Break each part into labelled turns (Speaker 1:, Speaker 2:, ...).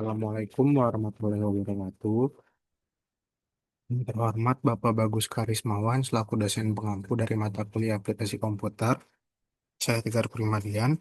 Speaker 1: Assalamualaikum warahmatullahi wabarakatuh. Yang terhormat Bapak Bagus Karismawan selaku dosen pengampu dari mata kuliah aplikasi komputer. Saya Tigar Primadian.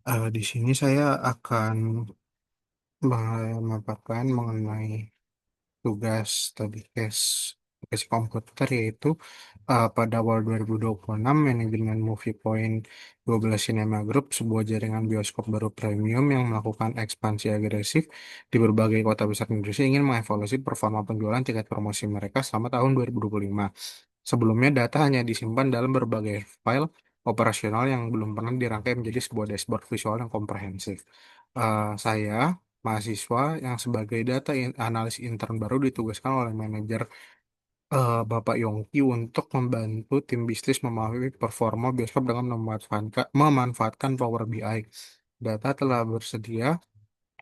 Speaker 1: Di sini saya akan memaparkan mengenai tugas tadi tes aplikasi komputer yaitu pada awal 2026 manajemen Movie Point 12 Cinema Group, sebuah jaringan bioskop baru premium yang melakukan ekspansi agresif di berbagai kota besar Indonesia, ingin mengevaluasi performa penjualan tiket promosi mereka selama tahun 2025. Sebelumnya, data hanya disimpan dalam berbagai file operasional yang belum pernah dirangkai menjadi sebuah dashboard visual yang komprehensif. Saya, mahasiswa yang sebagai analis intern baru, ditugaskan oleh manajer Bapak Yongki untuk membantu tim bisnis memahami performa bioskop dengan memanfaatkan Power BI. Data telah bersedia,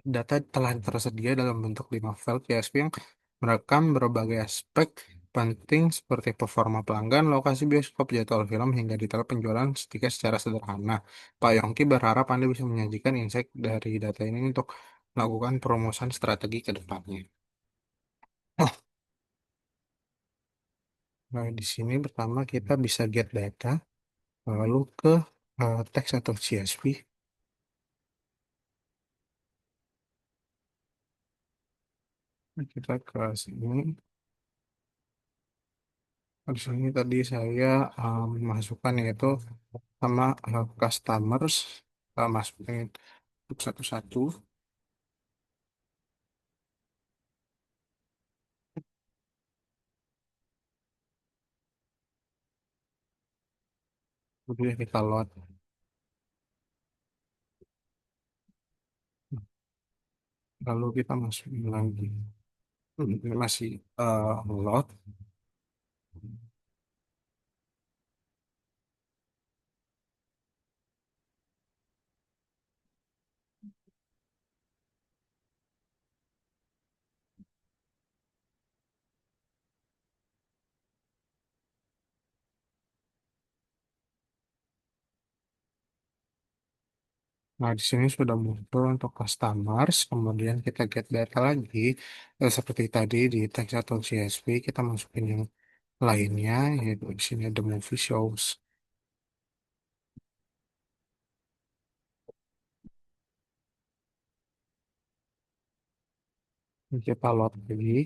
Speaker 1: Data telah tersedia dalam bentuk 5 file CSV yang merekam berbagai aspek penting seperti performa pelanggan, lokasi bioskop, jadwal film, hingga detail penjualan tiket secara sederhana. Pak Yongki berharap Anda bisa menyajikan insight dari data ini untuk melakukan perumusan strategi ke depannya. Oh, nah, di sini pertama kita bisa get data, lalu ke teks atau CSV. Kita ke sini. Di sini tadi saya masukkan yaitu sama customers, masukin untuk satu-satu. Kemudian kita load. Lalu kita masukin lagi. Ini masih load. Nah, di sini sudah muncul untuk customers. Kemudian kita get data lagi. Seperti tadi di teks atau CSV, kita masukin yang lainnya, yaitu di sini ada movie shows. Kita load lagi.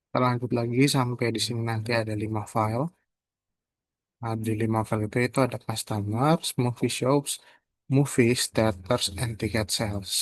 Speaker 1: Kita lanjut lagi sampai di sini nanti ada 5 file. Nah, di 5 file itu ada customers, movie shows, movies, theaters, and ticket sales.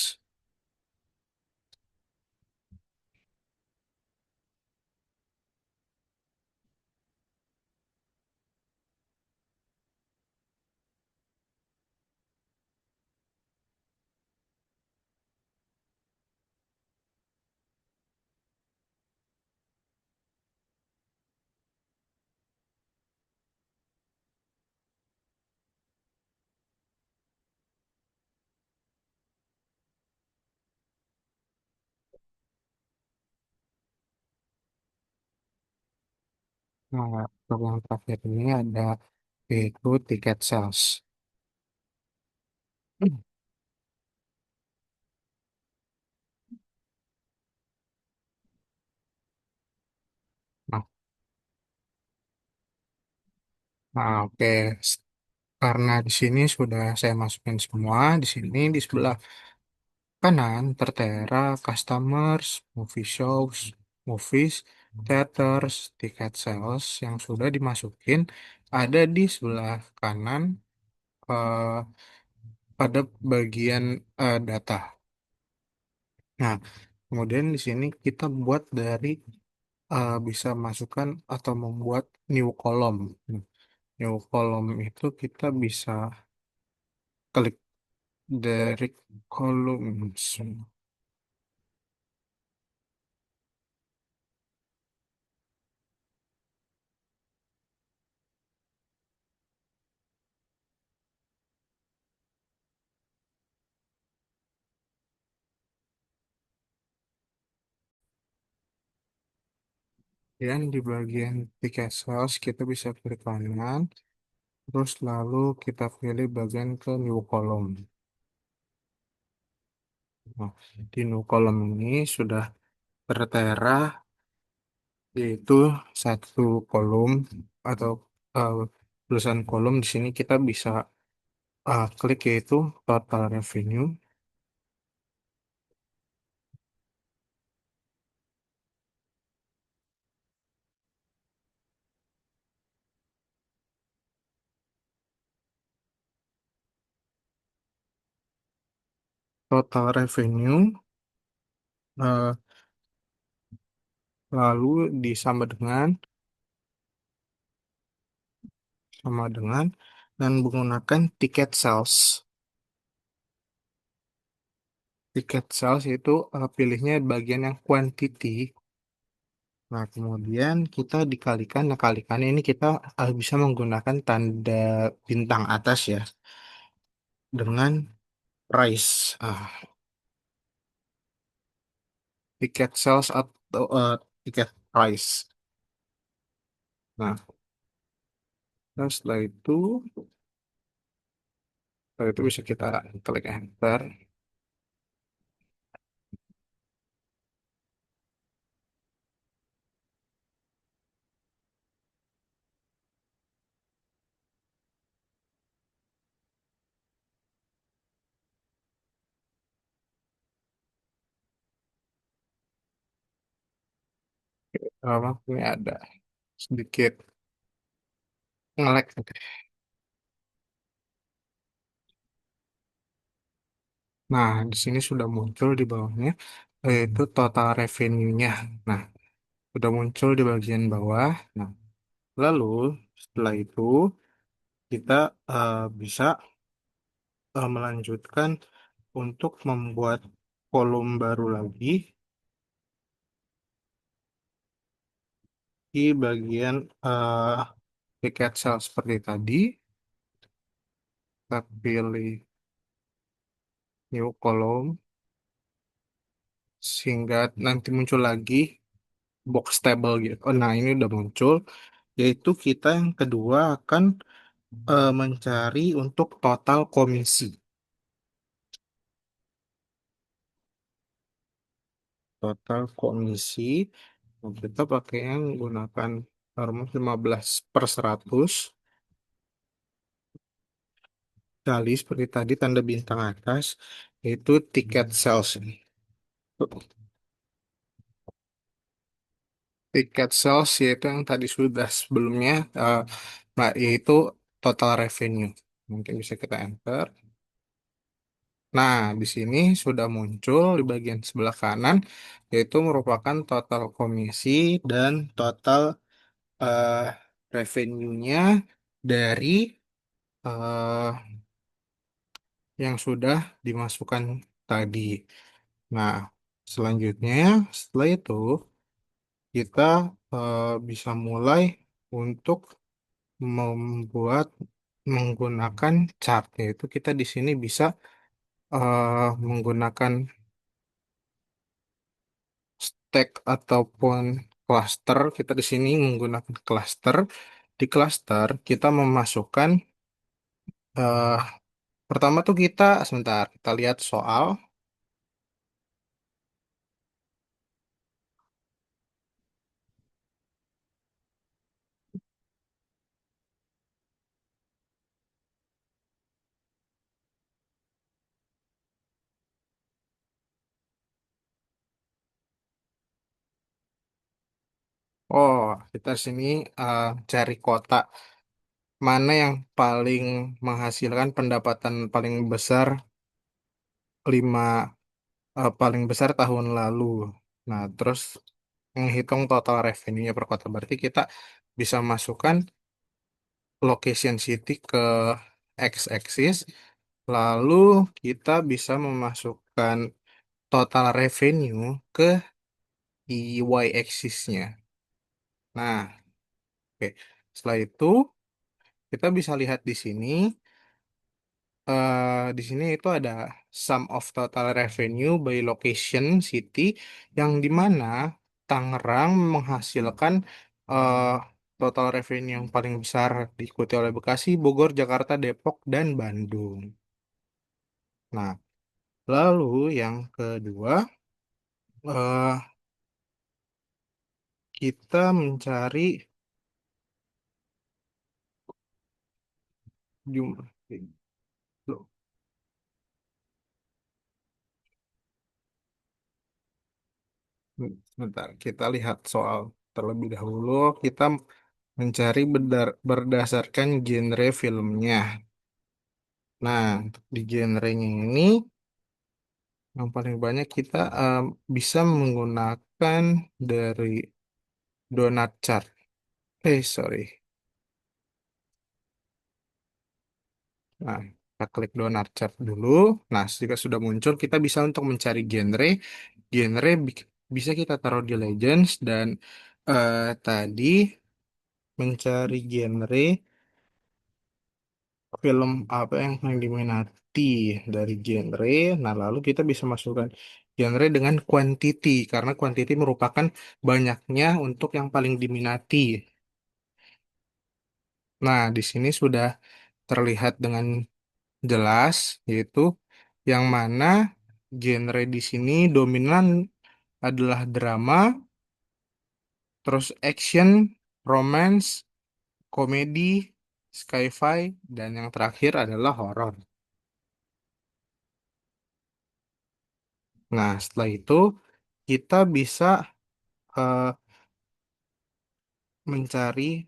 Speaker 1: Nah, untuk yang terakhir ini ada yaitu ticket sales. Nah, oke. Karena di sini sudah saya masukin semua, di sini di sebelah kanan tertera customers, movie shows, movies, theaters, ticket sales yang sudah dimasukin ada di sebelah kanan eh, pada bagian data. Nah, kemudian di sini kita buat dari bisa masukkan atau membuat new column. Nah, new column itu kita bisa klik dari columns. Dan di bagian ticket sales kita bisa klik kanan, Terus lalu kita pilih bagian ke new column. Nah, di new column ini sudah tertera yaitu satu kolom atau uh, tulisan kolom. Di sini kita bisa klik yaitu total revenue. Total revenue uh, lalu disama dengan sama dengan dan menggunakan tiket sales. Tiket sales itu pilihnya bagian yang quantity. Nah, kemudian kita dikalikan. Nah, kalikannya ini kita bisa menggunakan tanda bintang atas ya dengan price. Tiket sales atau tiket price. Nah, terus setelah itu bisa kita klik enter. Ini ada sedikit nge-lag. Nah, di sini sudah muncul di bawahnya yaitu total revenue-nya. Nah, sudah muncul di bagian bawah. Nah, lalu setelah itu kita bisa melanjutkan untuk membuat kolom baru lagi di bagian tiket sales seperti tadi. Kita pilih new column sehingga nanti muncul lagi box table gitu. Oh, nah ini udah muncul, yaitu kita yang kedua akan mencari untuk total komisi. Total komisi, nah, kita pakai yang menggunakan rumus 15/100 kali seperti tadi tanda bintang atas, yaitu tiket sales. Tiket sales yaitu yang tadi sudah sebelumnya, nah, yaitu total revenue. Mungkin bisa kita enter. Nah, di sini sudah muncul di bagian sebelah kanan, yaitu merupakan total komisi dan total eh, revenue-nya dari eh, yang sudah dimasukkan tadi. Nah, selanjutnya setelah itu kita bisa mulai untuk membuat menggunakan chart, yaitu kita di sini bisa menggunakan stack ataupun cluster. Kita di sini menggunakan cluster. Di cluster kita memasukkan eh, pertama tuh kita sebentar kita lihat soal. Oh, kita sini cari kota mana yang paling menghasilkan pendapatan paling besar lima paling besar tahun lalu. Nah, terus menghitung total revenue-nya per kota. Berarti kita bisa masukkan location city ke x-axis, lalu kita bisa memasukkan total revenue ke y-axis-nya. Nah, oke. Setelah itu kita bisa lihat di sini. Di sini itu ada sum of total revenue by location city, yang dimana Tangerang menghasilkan eh, total revenue yang paling besar diikuti oleh Bekasi, Bogor, Jakarta, Depok, dan Bandung. Nah, lalu yang kedua, eh, kita mencari jumlah. Loh, bentar, kita lihat soal terlebih dahulu. Kita mencari berdasarkan genre filmnya. Nah, untuk di genrenya ini, yang paling banyak kita bisa menggunakan dari donat chart. Sorry. Nah, kita klik donat chart dulu. Nah, jika sudah muncul, kita bisa untuk mencari genre. Genre bisa kita taruh di Legends dan tadi mencari genre film apa yang paling diminati dari genre. Nah, lalu kita bisa masukkan genre dengan quantity karena quantity merupakan banyaknya untuk yang paling diminati. Nah, di sini sudah terlihat dengan jelas yaitu yang mana genre di sini dominan adalah drama, terus action, romance, komedi, sci-fi, dan yang terakhir adalah horor. Nah, setelah itu kita bisa eh, mencari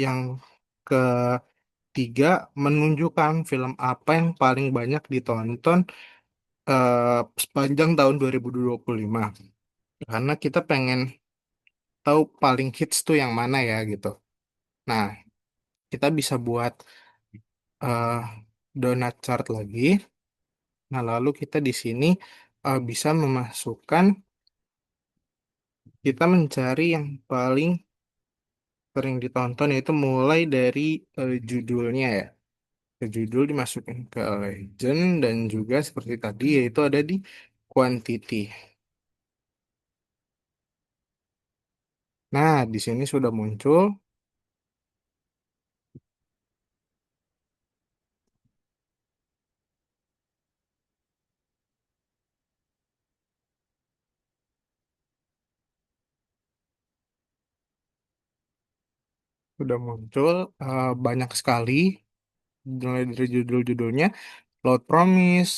Speaker 1: yang ketiga, menunjukkan film apa yang paling banyak ditonton sepanjang tahun 2025. Karena kita pengen tahu paling hits tuh yang mana ya gitu. Nah, kita bisa buat eh, donat chart lagi. Nah, lalu kita di sini bisa memasukkan, kita mencari yang paling sering ditonton yaitu mulai dari judulnya ya. Ke judul dimasukin ke legend dan juga seperti tadi yaitu ada di quantity. Nah, di sini sudah muncul, banyak sekali mulai dari judul-judulnya Loud Promise,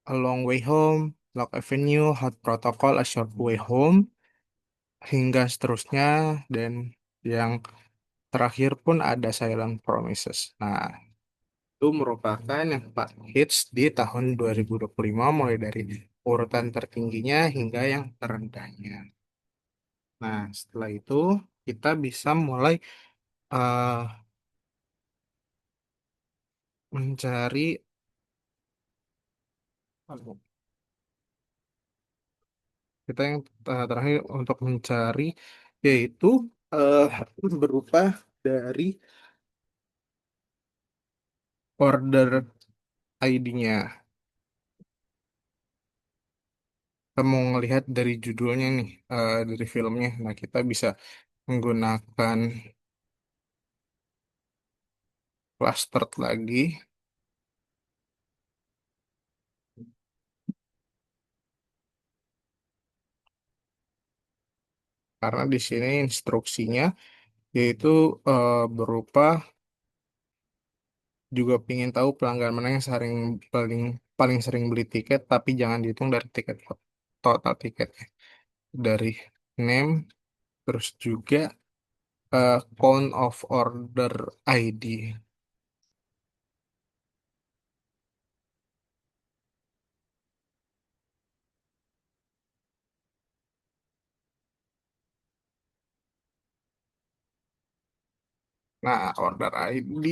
Speaker 1: A Long Way Home, Lock Avenue, Hot Protocol, A Short Way Home, hingga seterusnya dan yang terakhir pun ada Silent Promises. Nah, itu merupakan yang paling hits di tahun 2025 mulai dari urutan tertingginya hingga yang terendahnya. Nah, setelah itu kita bisa mulai eh, mencari kita yang terakhir untuk mencari yaitu eh, berupa dari order ID-nya. Kita mau ngelihat dari judulnya nih, dari filmnya. Nah, kita bisa menggunakan cluster lagi karena di sini instruksinya yaitu berupa juga ingin tahu pelanggan mana yang paling paling sering beli tiket tapi jangan dihitung dari tiket total tiketnya dari name terus juga count of order ID. Nah, order ID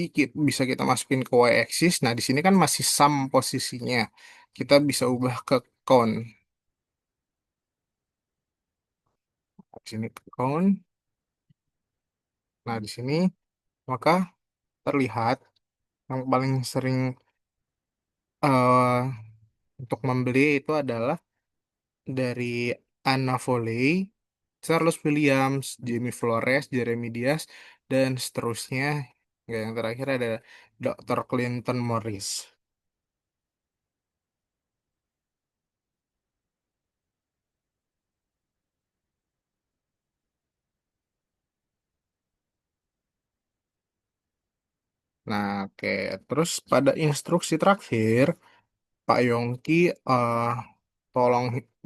Speaker 1: bisa kita masukin ke y-axis. Nah, di sini kan masih sum posisinya. Kita bisa ubah ke count. Di sini ke count. Nah, di sini maka terlihat yang paling sering eh, untuk membeli itu adalah dari Anna Volley, Charles Williams, Jamie Flores, Jeremy Diaz, dan seterusnya. Ya, yang terakhir ada Dr. Clinton Morris. Nah, oke. Terus pada instruksi terakhir, Pak Yongki eh,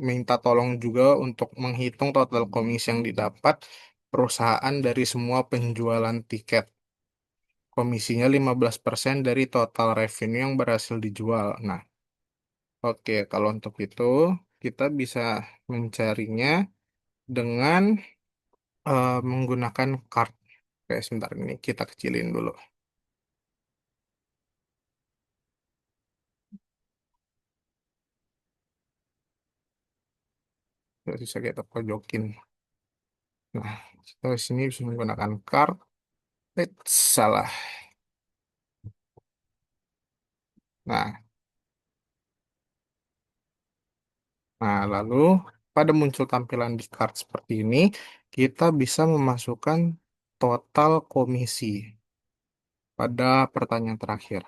Speaker 1: minta tolong juga untuk menghitung total komisi yang didapat perusahaan dari semua penjualan tiket. Komisinya 15% dari total revenue yang berhasil dijual. Nah, oke, kalau untuk itu kita bisa mencarinya dengan menggunakan card. Oke, sebentar ini kita kecilin dulu. Nggak bisa kita pojokin. Nah, kita di sini bisa menggunakan card. Salah. Nah, lalu pada muncul tampilan di card seperti ini, kita bisa memasukkan total komisi pada pertanyaan terakhir.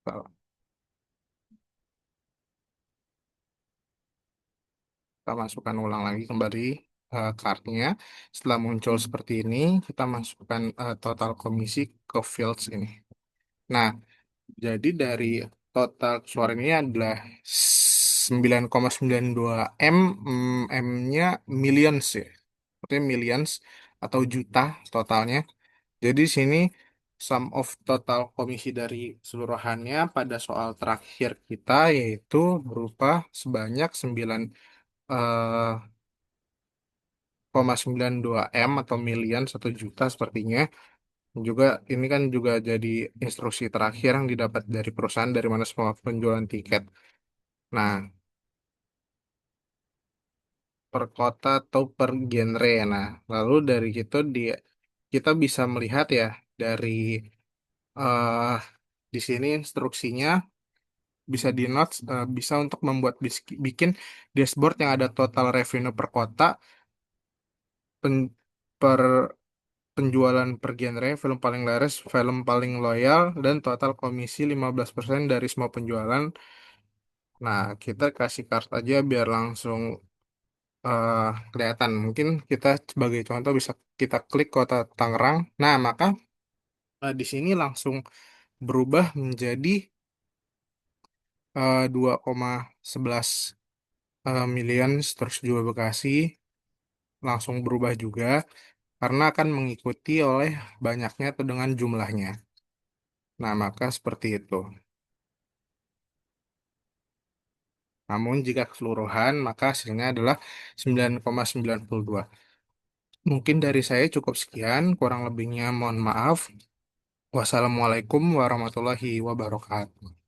Speaker 1: Kita kita masukkan ulang lagi kembali cardnya. Setelah muncul seperti ini, kita masukkan total komisi ke fields ini. Nah, jadi dari total keluar ini adalah 9,92 M, M-nya millions ya. Artinya millions atau juta totalnya. Jadi sini sum of total komisi dari keseluruhannya pada soal terakhir kita yaitu berupa sebanyak 9,92 M atau million 1 juta sepertinya. Juga ini kan juga jadi instruksi terakhir yang didapat dari perusahaan dari mana semua penjualan tiket. Nah, per kota atau per genre. Nah, lalu dari itu kita bisa melihat ya dari eh di sini instruksinya bisa di notes bisa untuk membuat bikin dashboard yang ada total revenue per kota, pen- per penjualan per genre, film paling laris, film paling loyal, dan total komisi 15% dari semua penjualan. Nah, kita kasih card aja biar langsung eh, kelihatan. Mungkin kita sebagai contoh bisa kita klik kota Tangerang. Nah, maka di sini langsung berubah menjadi 2,11 million, terus juga Bekasi langsung berubah juga karena akan mengikuti oleh banyaknya atau dengan jumlahnya. Nah, maka seperti itu. Namun jika keseluruhan, maka hasilnya adalah 9,92. Mungkin dari saya cukup sekian, kurang lebihnya mohon maaf. Wassalamualaikum warahmatullahi wabarakatuh.